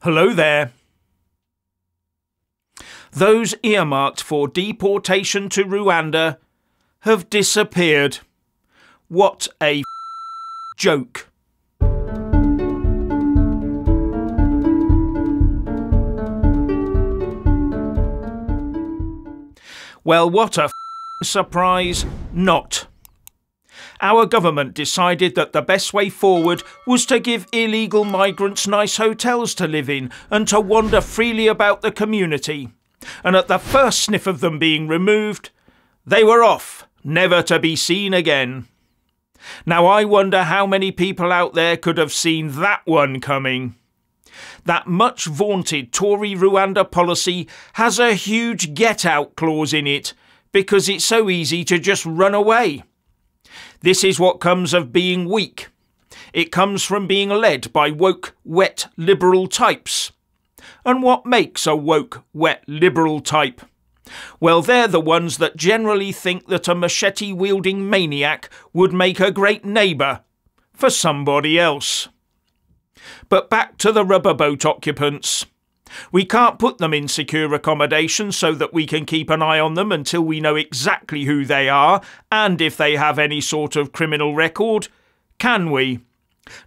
Hello there. Those earmarked for deportation to Rwanda have disappeared. What a joke. Well, what a surprise not. Our government decided that the best way forward was to give illegal migrants nice hotels to live in and to wander freely about the community. And at the first sniff of them being removed, they were off, never to be seen again. Now I wonder how many people out there could have seen that one coming. That much vaunted Tory Rwanda policy has a huge get-out clause in it because it's so easy to just run away. This is what comes of being weak. It comes from being led by woke, wet, liberal types. And what makes a woke, wet, liberal type? Well, they're the ones that generally think that a machete-wielding maniac would make a great neighbour for somebody else. But back to the rubber boat occupants. We can't put them in secure accommodation so that we can keep an eye on them until we know exactly who they are and if they have any sort of criminal record, can we?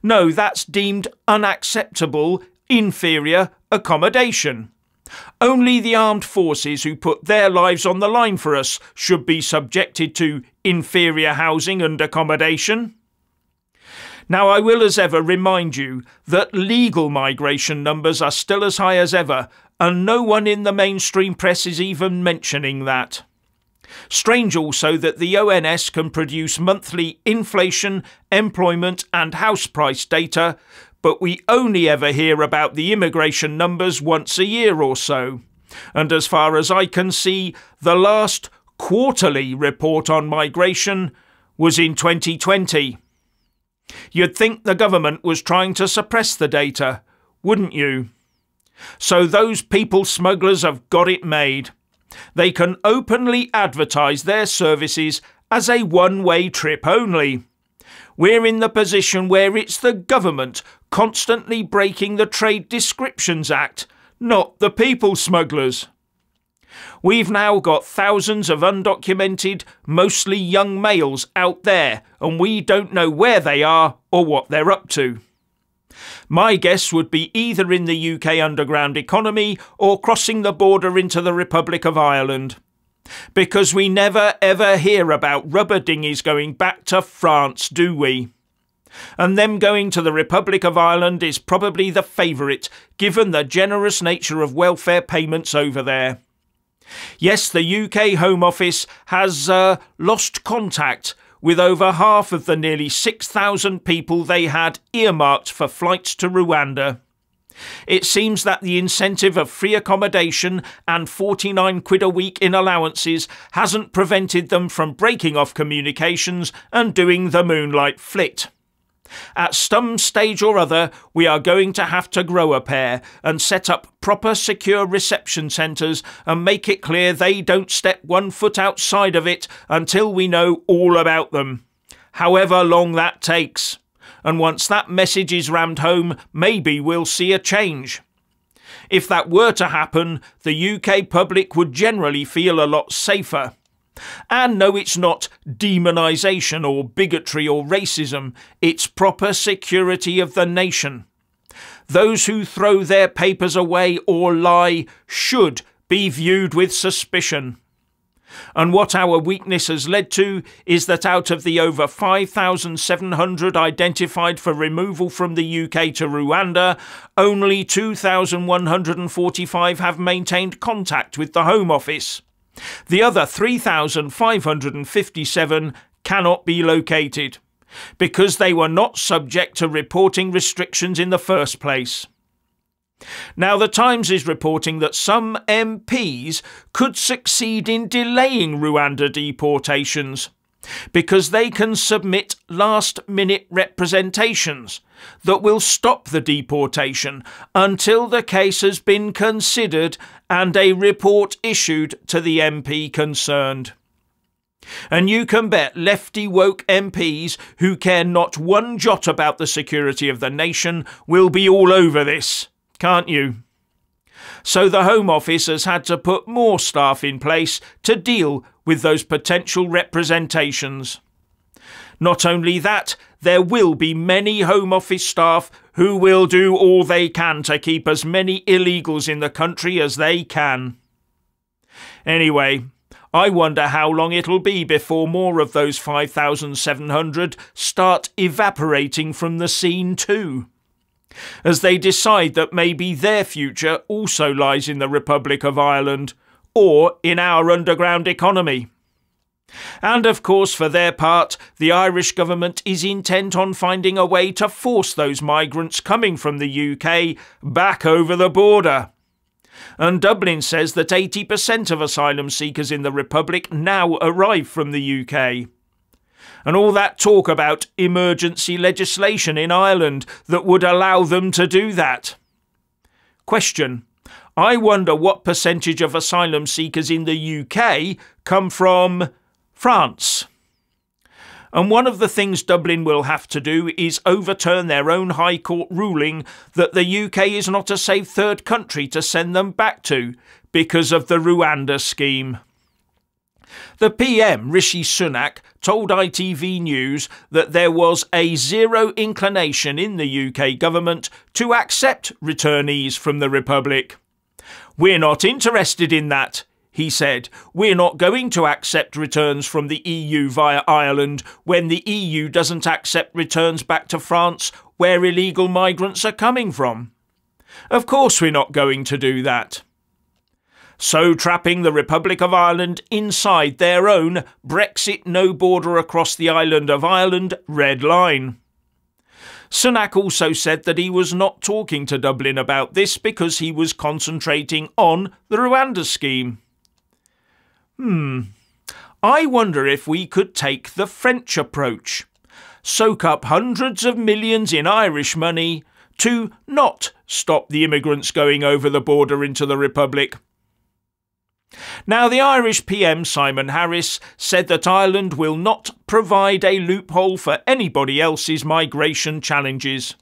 No, that's deemed unacceptable, inferior accommodation. Only the armed forces who put their lives on the line for us should be subjected to inferior housing and accommodation. Now, I will as ever remind you that legal migration numbers are still as high as ever, and no one in the mainstream press is even mentioning that. Strange also that the ONS can produce monthly inflation, employment and house price data, but we only ever hear about the immigration numbers once a year or so. And as far as I can see, the last quarterly report on migration was in 2020. You'd think the government was trying to suppress the data, wouldn't you? So those people smugglers have got it made. They can openly advertise their services as a one-way trip only. We're in the position where it's the government constantly breaking the Trade Descriptions Act, not the people smugglers. We've now got thousands of undocumented, mostly young males out there, and we don't know where they are or what they're up to. My guess would be either in the UK underground economy or crossing the border into the Republic of Ireland. Because we never ever hear about rubber dinghies going back to France, do we? And them going to the Republic of Ireland is probably the favourite, given the generous nature of welfare payments over there. Yes, the UK Home Office has lost contact with over half of the nearly 6,000 people they had earmarked for flights to Rwanda. It seems that the incentive of free accommodation and 49 quid a week in allowances hasn't prevented them from breaking off communications and doing the moonlight flit. At some stage or other, we are going to have to grow a pair and set up proper secure reception centres and make it clear they don't step 1 foot outside of it until we know all about them. However long that takes. And once that message is rammed home, maybe we'll see a change. If that were to happen, the UK public would generally feel a lot safer. And no, it's not demonisation or bigotry or racism, it's proper security of the nation. Those who throw their papers away or lie should be viewed with suspicion. And what our weakness has led to is that out of the over 5,700 identified for removal from the UK to Rwanda, only 2,145 have maintained contact with the Home Office. The other 3,557 cannot be located, because they were not subject to reporting restrictions in the first place. Now, the Times is reporting that some MPs could succeed in delaying Rwanda deportations because they can submit last-minute representations that will stop the deportation until the case has been considered and a report issued to the MP concerned. And you can bet lefty woke MPs who care not one jot about the security of the nation will be all over this. can't you? So the Home Office has had to put more staff in place to deal with those potential representations. Not only that, there will be many Home Office staff who will do all they can to keep as many illegals in the country as they can. Anyway, I wonder how long it'll be before more of those 5,700 start evaporating from the scene too, as they decide that maybe their future also lies in the Republic of Ireland or in our underground economy. And of course, for their part, the Irish government is intent on finding a way to force those migrants coming from the UK back over the border. And Dublin says that 80% of asylum seekers in the Republic now arrive from the UK. And all that talk about emergency legislation in Ireland that would allow them to do that. Question: I wonder what percentage of asylum seekers in the UK come from France. And one of the things Dublin will have to do is overturn their own High Court ruling that the UK is not a safe third country to send them back to because of the Rwanda scheme. The PM, Rishi Sunak, told ITV News that there was a zero inclination in the UK government to accept returnees from the Republic. "We're not interested in that," he said. "We're not going to accept returns from the EU via Ireland when the EU doesn't accept returns back to France where illegal migrants are coming from. Of course we're not going to do that." So trapping the Republic of Ireland inside their own Brexit no border across the island of Ireland red line. Sunak also said that he was not talking to Dublin about this because he was concentrating on the Rwanda scheme. I wonder if we could take the French approach. Soak up hundreds of millions in Irish money to not stop the immigrants going over the border into the Republic. Now, the Irish PM, Simon Harris, said that Ireland will not provide a loophole for anybody else's migration challenges.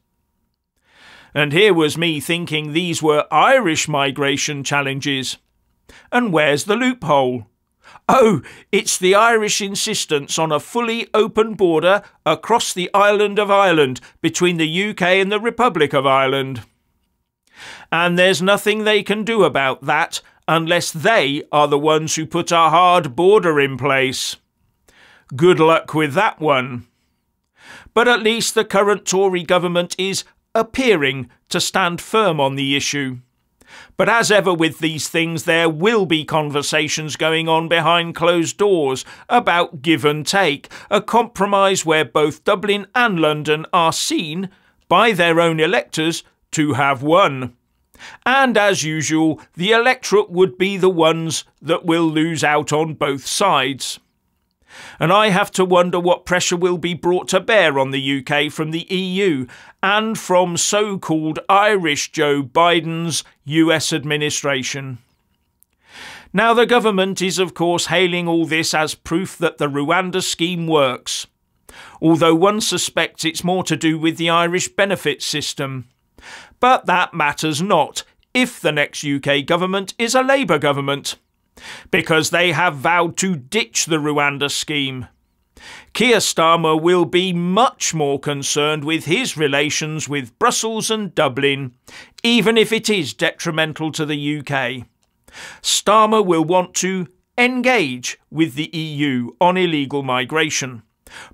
And here was me thinking these were Irish migration challenges. And where's the loophole? Oh, it's the Irish insistence on a fully open border across the island of Ireland between the UK and the Republic of Ireland. And there's nothing they can do about that unless they are the ones who put a hard border in place. Good luck with that one. But at least the current Tory government is appearing to stand firm on the issue. But as ever with these things, there will be conversations going on behind closed doors about give and take, a compromise where both Dublin and London are seen by their own electors to have won. And as usual, the electorate would be the ones that will lose out on both sides. And I have to wonder what pressure will be brought to bear on the UK from the EU and from so-called Irish Joe Biden's US administration. Now, the government is of course hailing all this as proof that the Rwanda scheme works, although one suspects it's more to do with the Irish benefit system. But that matters not if the next UK government is a Labour government, because they have vowed to ditch the Rwanda scheme. Keir Starmer will be much more concerned with his relations with Brussels and Dublin, even if it is detrimental to the UK. Starmer will want to engage with the EU on illegal migration,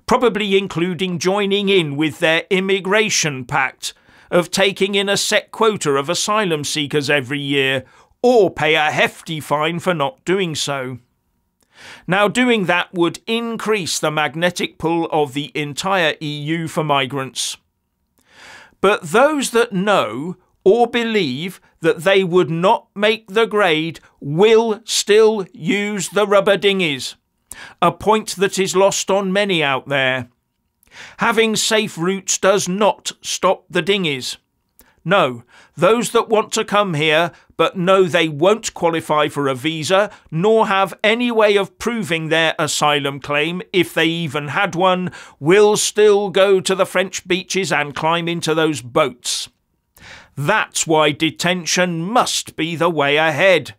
probably including joining in with their immigration pact of taking in a set quota of asylum seekers every year, or pay a hefty fine for not doing so. Now, doing that would increase the magnetic pull of the entire EU for migrants. But those that know or believe that they would not make the grade will still use the rubber dinghies, a point that is lost on many out there. Having safe routes does not stop the dinghies. No, those that want to come here but know they won't qualify for a visa nor have any way of proving their asylum claim, if they even had one, will still go to the French beaches and climb into those boats. That's why detention must be the way ahead.